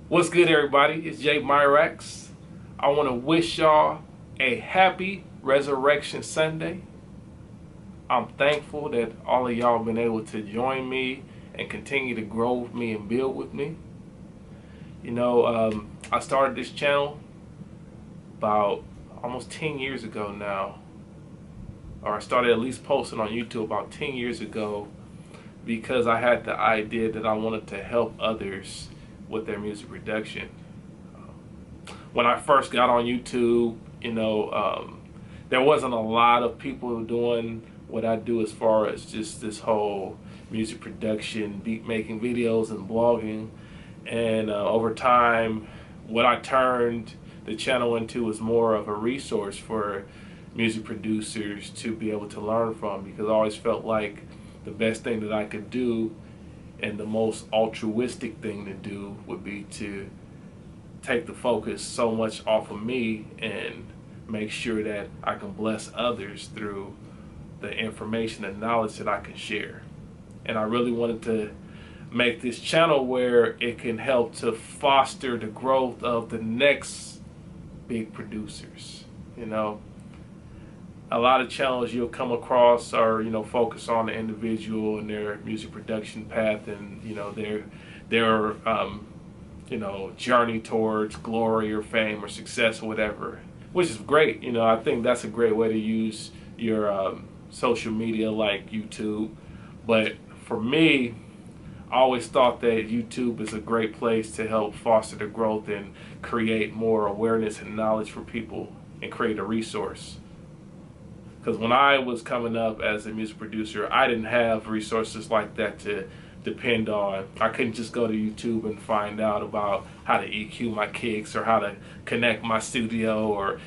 What's good, everybody? It's Jay Myrax. I want to wish y'all a happy Resurrection Sunday. I'm thankful that all of y'all have been able to join me and continue to grow with me and build with me. I started this channel about almost 10 years ago now, or I started at least posting on YouTube about 10 years ago because I had the idea that I wanted to help others with their music production. When I first got on YouTube, there wasn't a lot of people doing what I do as far as just this whole music production, beat making videos and blogging. And over time, what I turned the channel into was more of a resource for music producers to be able to learn from, because I always felt like the best thing that I could do and the most altruistic thing to do would be to take the focus so much off of me and make sure that I can bless others through the information and knowledge that I can share. And I really wanted to make this channel where it can help to foster the growth of the next big producers. A lot of channels you'll come across are focus on the individual and their music production path and their journey towards glory or fame or success or whatever, which is great. I think that's a great way to use your social media like YouTube. But for me, I always thought that YouTube is a great place to help foster the growth and create more awareness and knowledge for people and create a resource. Because when I was coming up as a music producer, I didn't have resources like that to depend on. I couldn't just go to YouTube and find out about how to EQ my kicks or how to connect my studio or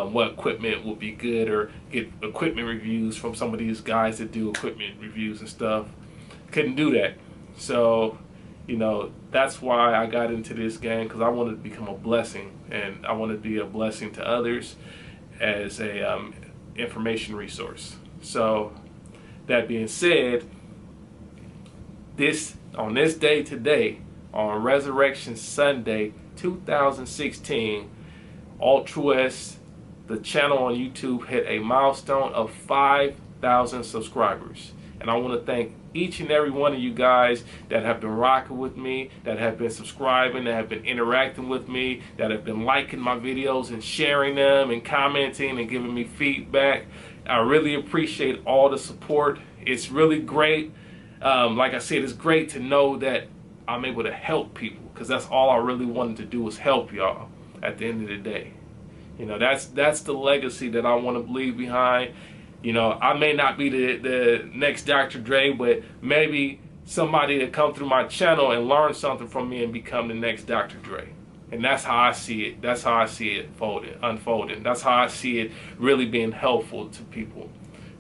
what equipment would be good, or get equipment reviews from some of these guys that do equipment reviews and stuff. Couldn't do that. So that's why I got into this game, because I wanted to become a blessing, and I wanted to be a blessing to others as a information resource. So that being said, on this day today, on Resurrection Sunday 2016, Altruist, the channel on YouTube, hit a milestone of 5,000 subscribers. And I want to thank each and every one of you guys that have been rocking with me, that have been subscribing, that have been interacting with me, that have been liking my videos and sharing them and commenting and giving me feedback. I really appreciate all the support. It's really great. Like I said, it's great to know that I'm able to help people, because that's all I really wanted to do, was help y'all at the end of the day. That's the legacy that I want to leave behind. I may not be the next Dr. Dre, but maybe somebody that come through my channel and learn something from me and become the next Dr. Dre. And that's how I see it. That's how I see it unfolding. That's how I see it really being helpful to people.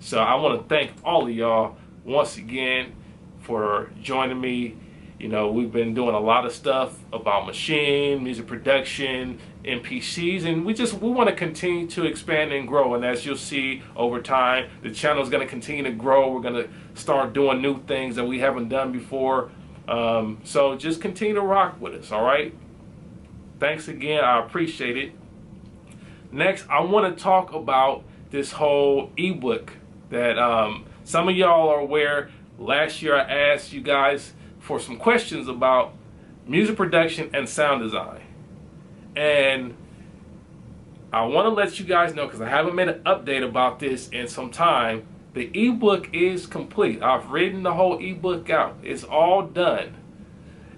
So I want to thank all of y'all once again for joining me. We've been doing a lot of stuff about machine, music production, MPCs, and we want to continue to expand and grow. And as you'll see over time, the channel is going to continue to grow. We're going to start doing new things that we haven't done before. So just continue to rock with us, all right? Thanks again. I appreciate it. Next, I want to talk about this whole ebook that some of y'all are aware. Last year I asked you guys for some questions about music production and sound design. And I want to let you guys know, because I haven't made an update about this in some time, the ebook is complete. I've written the whole ebook out. It's all done.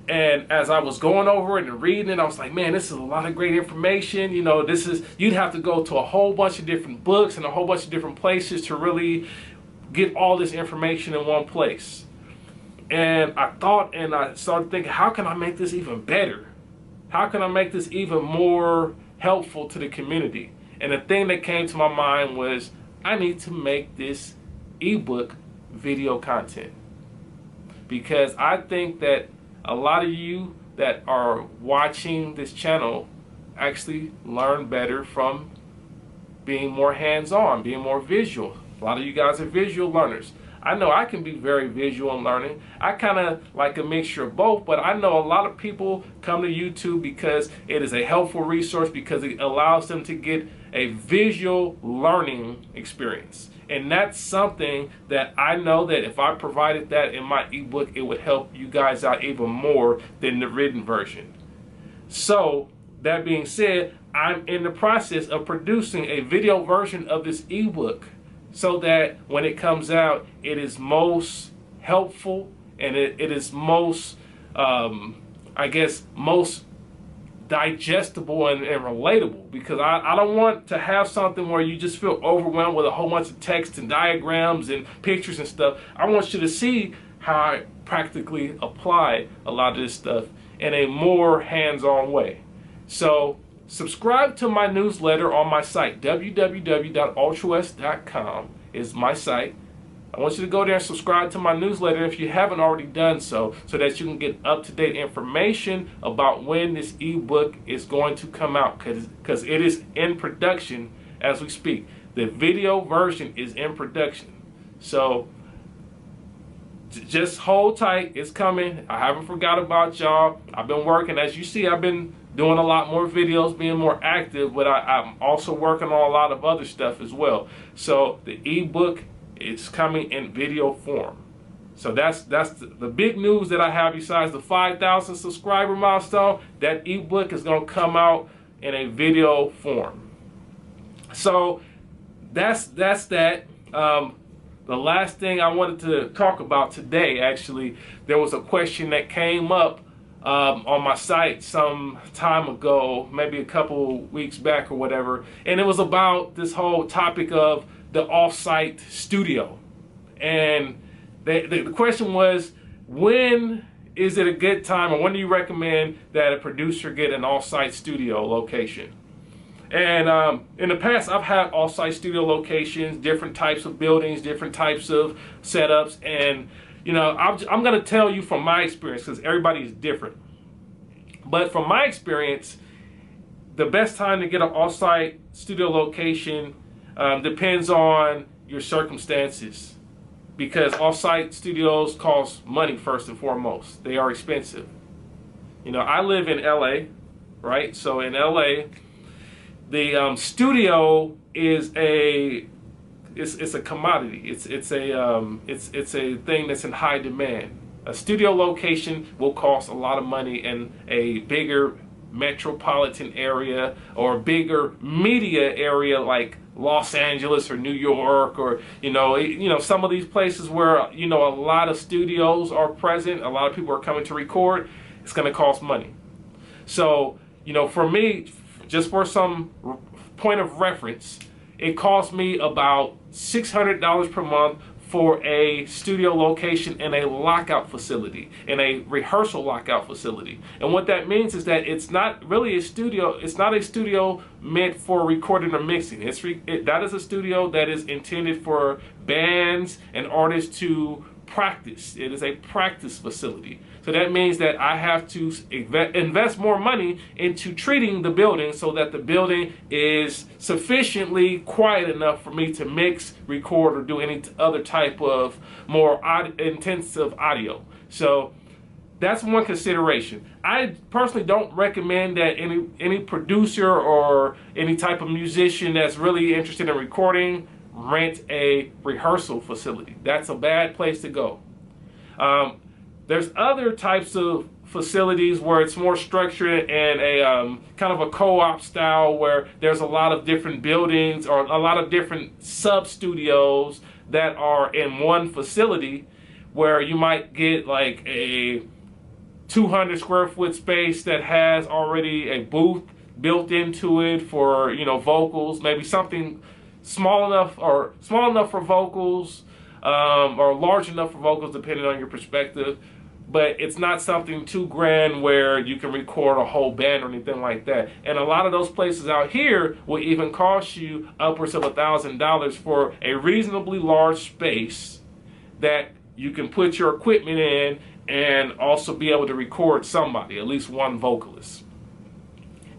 And as I was going over it and reading it, I was like, man, this is a lot of great information. You'd have to go to a whole bunch of different books and a whole bunch of different places to really get all this information in one place. And I thought, and I started thinking, how can I make this even better? How can I make this even more helpful to the community? And the thing that came to my mind was, I need to make this ebook video content. Because I think that a lot of you that are watching this channel actually learn better from being more hands-on, being more visual. A lot of you guys are visual learners. I know I can be very visual in learning. I kind of like a mixture of both, but I know a lot of people come to YouTube because it is a helpful resource, because it allows them to get a visual learning experience. And that's something that I know that if I provided that in my ebook, it would help you guys out even more than the written version. So that being said, I'm in the process of producing a video version of this ebook so that when it comes out, it is most helpful and it is most, I guess, most digestible and relatable, because I don't want to have something where you just feel overwhelmed with a whole bunch of text and diagrams and pictures and stuff. I want you to see how I practically apply a lot of this stuff in a more hands-on way. So subscribe to my newsletter on my site. www.ultrawest.com is my site. I want you to go there and subscribe to my newsletter if you haven't already done so that you can get up-to-date information about when this ebook is going to come out, because it is in production as we speak. The video version is in production. So just hold tight, it's coming. I haven't forgot about y'all. I've been working, as you see, I've been doing a lot more videos, being more active, but I'm also working on a lot of other stuff as well. So the ebook, it's coming in video form. So that's the big news that I have. Besides the 5,000 subscriber milestone, that ebook is going to come out in a video form. So that's that. The last thing I wanted to talk about today, actually, there was a question that came up on my site some time ago, maybe a couple weeks back or whatever, and it was about this whole topic of the Offsite Studio. And the question was, when is it a good time, or when do you recommend that a producer get an Offsite Studio location? And in the past, I've had Offsite Studio locations, different types of buildings, different types of setups, and you know, I'm going to tell you from my experience, because everybody is different. But from my experience, the best time to get an Offsite Studio location depends on your circumstances, because Offsite Studios cost money first and foremost. They are expensive. You know, I live in LA, right? So in LA, the studio is it's a commodity. It's a thing that's in high demand. A studio location will cost a lot of money in a bigger metropolitan area or a bigger media area like Los Angeles or New York, or you know some of these places where a lot of studios are present, a lot of people are coming to record. It's going to cost money. So for me, just for some point of reference, it cost me about $600 per month for a studio location in a lockout facility, in a rehearsal lockout facility. And what that means is that it's not really a studio. It's not a studio meant for recording or mixing. That is a studio that is intended for bands and artists to practice. It is a practice facility. So that means that I have to invest more money into treating the building so that the building is sufficiently quiet enough for me to mix, record, or do any other type of more intensive audio. So that's one consideration. I personally don't recommend that any producer or any type of musician that's really interested in recording rent a rehearsal facility. That's a bad place to go. There's other types of facilities where it's more structured and a kind of a co-op style, where there's a lot of different buildings or a lot of different sub-studios that are in one facility, where you might get like a 200 square foot space that has already a booth built into it for vocals, maybe something small enough for vocals, or large enough for vocals, depending on your perspective. But it's not something too grand where you can record a whole band or anything like that. And a lot of those places out here will even cost you upwards of $1,000 for a reasonably large space that you can put your equipment in and also be able to record somebody, at least one vocalist.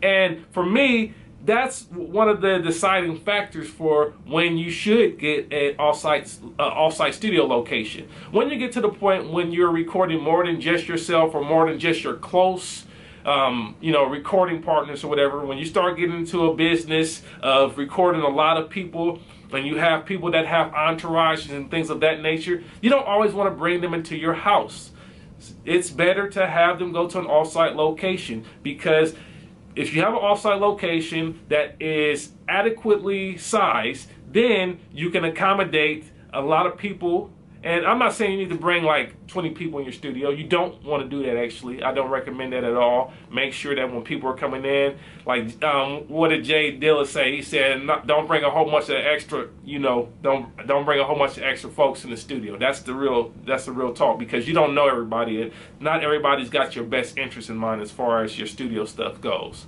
And for me, that's one of the deciding factors for when you should get an offsite studio location. When you get to the point when you're recording more than just yourself or more than just your close recording partners or whatever, when you start getting into a business of recording a lot of people, and you have people that have entourages and things of that nature, you don't always want to bring them into your house. It's better to have them go to an offsite location, because if you have an offsite location that is adequately sized, then you can accommodate a lot of people. And I'm not saying you need to bring like 20 people in your studio. You don't want to do that, actually. I don't recommend that at all. Make sure that when people are coming in, like what did Jay Dilla say? He said, don't bring a whole bunch of extra, don't bring a whole bunch of extra folks in the studio. That's the real talk, because you don't know everybody, and not everybody's got your best interest in mind as far as your studio stuff goes.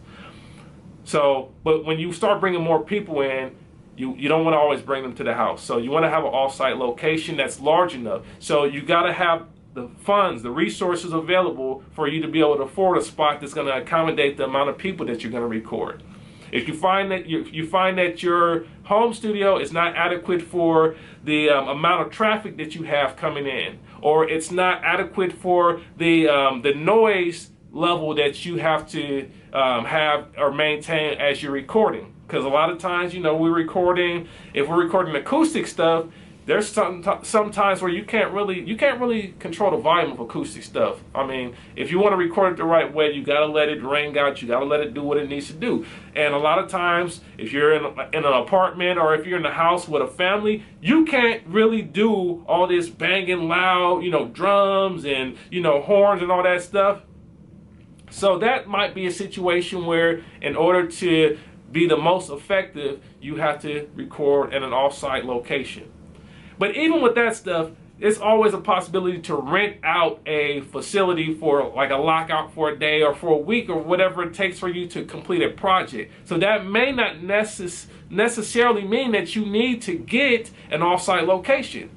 So, but when you start bringing more people in, you don't want to always bring them to the house. So you want to have an off-site location that's large enough. So you got to have the funds, the resources available for you to be able to afford a spot that's going to accommodate the amount of people that you're going to record. If you find that your home studio is not adequate for the amount of traffic that you have coming in, or it's not adequate for the noise level that you have to have or maintain as you're recording. Because a lot of times, if we're recording acoustic stuff, there's some times where you can't really control the volume of acoustic stuff. I mean, if you want to record it the right way, you got to let it ring out. You got to let it do what it needs to do. And a lot of times, if you're in an apartment or if you're in a house with a family, you can't really do all this banging loud, drums and, horns and all that stuff. So that might be a situation where, in order to be the most effective, you have to record at an off-site location. But even with that stuff, it's always a possibility to rent out a facility for like a lockout for a day or for a week or whatever it takes for you to complete a project. So that may not necessarily mean that you need to get an off-site location.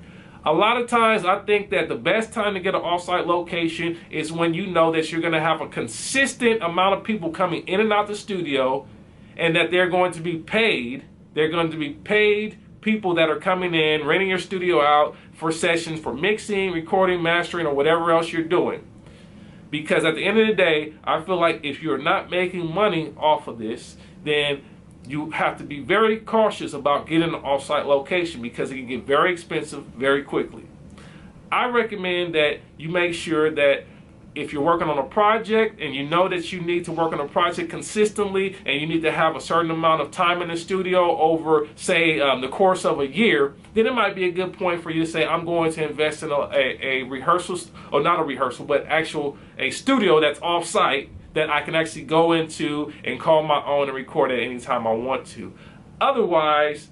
A lot of times I think that the best time to get an off-site location is when you know that you're going to have a consistent amount of people coming in and out the studio, and that they're going to be paid. They're going to be paid people that are coming in, renting your studio out for sessions, for mixing, recording, mastering, or whatever else you're doing. Because at the end of the day, I feel like if you're not making money off of this, then you have to be very cautious about getting an off-site location, because it can get very expensive very quickly. I recommend that you make sure that if you're working on a project and you know that you need to work on a project consistently and you need to have a certain amount of time in the studio over, say, the course of a year, then it might be a good point for you to say, I'm going to invest in a rehearsal, or not a rehearsal, but a studio that's off-site that I can actually go into and call my own and record at any time I want to. Otherwise,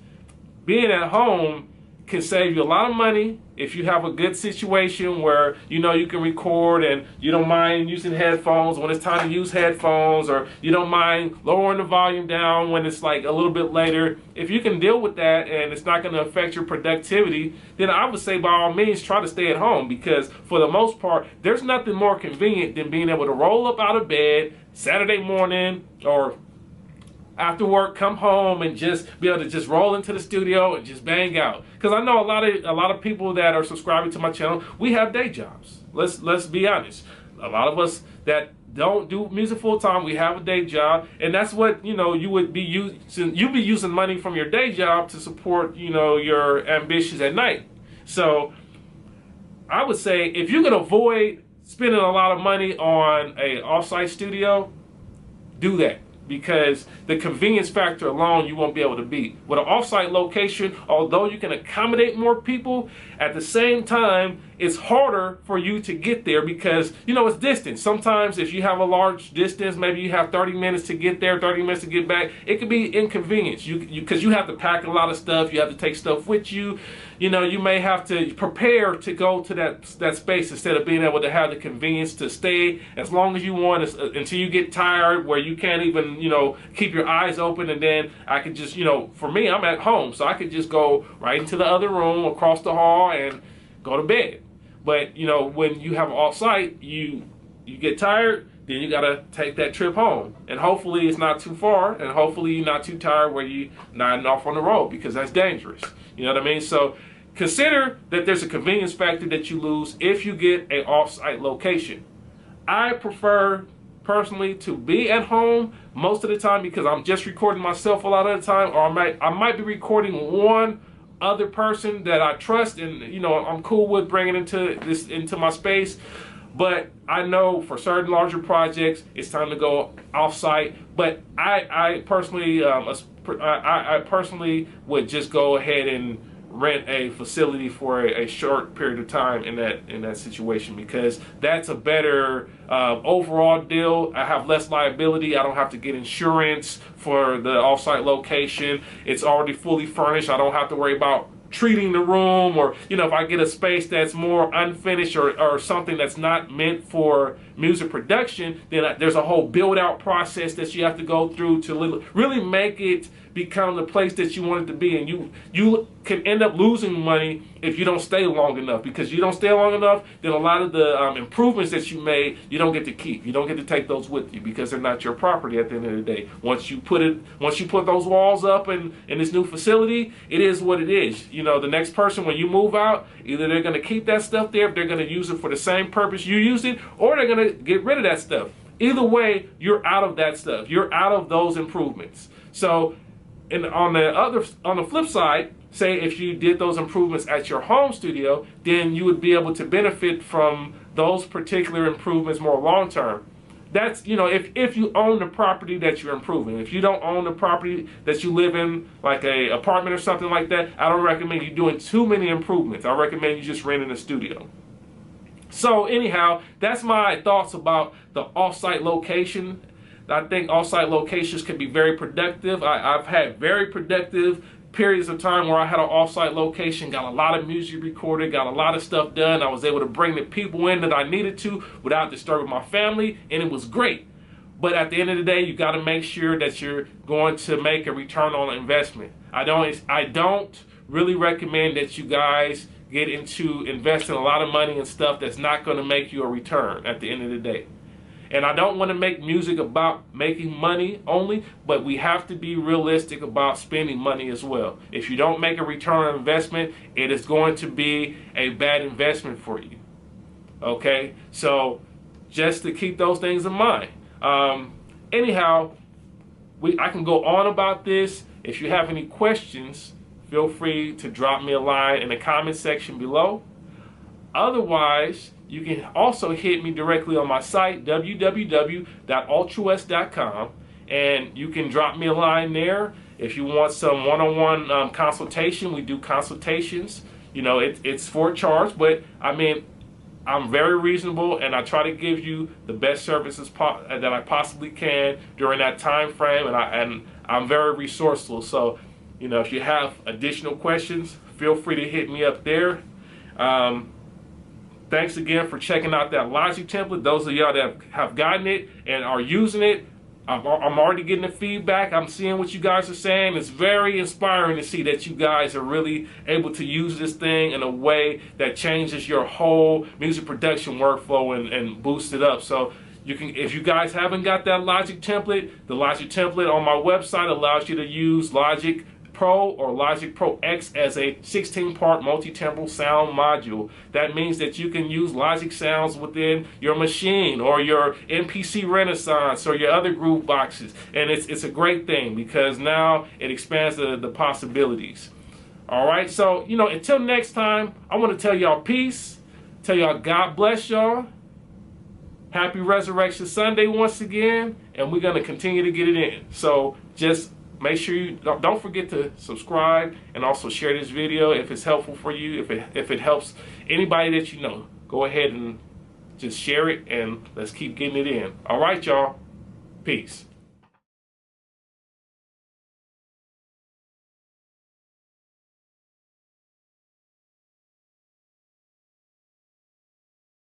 being at home can save you a lot of money if you have a good situation where you can record and you don't mind using headphones when it's time to use headphones, or you don't mind lowering the volume down when it's like a little bit later. If you can deal with that and it's not going to affect your productivity, then I would say by all means try to stay at home, because for the most part there's nothing more convenient than being able to roll up out of bed Saturday morning or after work, come home and just be able to just roll into the studio and just bang out. Because I know a lot of people that are subscribing to my channel, we have day jobs. Let's be honest. A lot of us that don't do music full time, we have a day job, and that's what you would be using. You'd be using money from your day job to support your ambitions at night. So I would say if you can avoid spending a lot of money on a off-site studio, do that. Because the convenience factor alone you won't be able to beat. With an off-site location, although you can accommodate more people, at the same time, it's harder for you to get there because, it's distance. Sometimes if you have a large distance, maybe you have 30 minutes to get there, 30 minutes to get back, it could be inconvenience. Because you have to pack a lot of stuff, you have to take stuff with you. You may have to prepare to go to that space instead of being able to have the convenience to stay as long as you want until you get tired where you can't even, keep your eyes open. And then I could just, for me, I'm at home, so I could just go right into the other room across the hall and go to bed. But, when you have an off-site, you get tired, then you gotta take that trip home. And hopefully it's not too far, and hopefully you're not too tired where you're nodding off on the road, because that's dangerous. You know what I mean? So consider that there's a convenience factor that you lose if you get an off-site location. I prefer personally to be at home most of the time, because I'm just recording myself a lot of the time, or I might be recording one other person that I trust and I'm cool with bringing into my space. But I know for certain larger projects it's time to go off-site. But I personally would just go ahead and rent a facility for a short period of time in that situation, because that's a better overall deal. I have less liability. I don't have to get insurance for the offsite location. It's already fully furnished. I don't have to worry about treating the room, or if I get a space that's more unfinished or something that's not meant for music production, then there's a whole build out process that you have to go through to really make it become the place that you want it to be. And you can end up losing money if you don't stay long enough, because you don't stay long enough, then a lot of the improvements that you made, you don't get to keep. You don't get to take those with you, because they're not your property at the end of the day. Once you put those walls up in this new facility, it is what it is. The next person, when you move out, either they're going to keep that stuff there, if they're going to use it for the same purpose you used it, or they're going to get rid of that stuff. Either way, you're out of that stuff. You're out of those improvements. So, on the flip side, say if you did those improvements at your home studio, then you would be able to benefit from those particular improvements more long term. That's, if you own the property that you're improving. If you don't own the property that you live in, like a apartment or something like that, I don't recommend you doing too many improvements. I recommend you just renting a studio. So anyhow, that's my thoughts about the off-site location. I think off-site locations can be very productive. I've had very productive periods of time where I had an off-site location, got a lot of music recorded, got a lot of stuff done. I was able to bring the people in that I needed to without disturbing my family, and it was great. But at the end of the day, you got to make sure that you're going to make a return on investment. I don't really recommend that you guys get into investing a lot of money in stuff that's not going to make you a return at the end of the day. And I don't want to make music about making money only, but we have to be realistic about spending money as well. If you don't make a return on investment, it is going to be a bad investment for you. Okay? So just to keep those things in mind. Anyhow, I can go on about this. If you have any questions, feel free to drop me a line in the comment section below. Otherwise, you can also hit me directly on my site, www.ultrawest.com, and you can drop me a line there. If you want some one-on-one consultation, we do consultations. It's for a charge, but I mean, I'm very reasonable, and I try to give you the best services that I possibly can during that time frame, and I'm very resourceful. So, if you have additional questions, feel free to hit me up there. Thanks again for checking out that Logic template. Those of y'all that have gotten it and are using it, I'm already getting the feedback. I'm seeing what you guys are saying. It's very inspiring to see that you guys are really able to use this thing in a way that changes your whole music production workflow and boosts it up. So if you guys haven't got that Logic template, the Logic template on my website allows you to use Logic Pro or Logic Pro X as a 16-part multi-timbral sound module. That means that you can use Logic sounds within your machine or your MPC Renaissance or your other groove boxes. And it's a great thing because now it expands the possibilities. All right, so, until next time, I want to tell y'all peace, tell y'all God bless y'all. Happy Resurrection Sunday once again, and we're going to continue to get it in. So just make sure you don't forget to subscribe and also share this video if it's helpful for you. If it helps anybody that you know, go ahead and just share it, and let's keep getting it in. All right, y'all. Peace.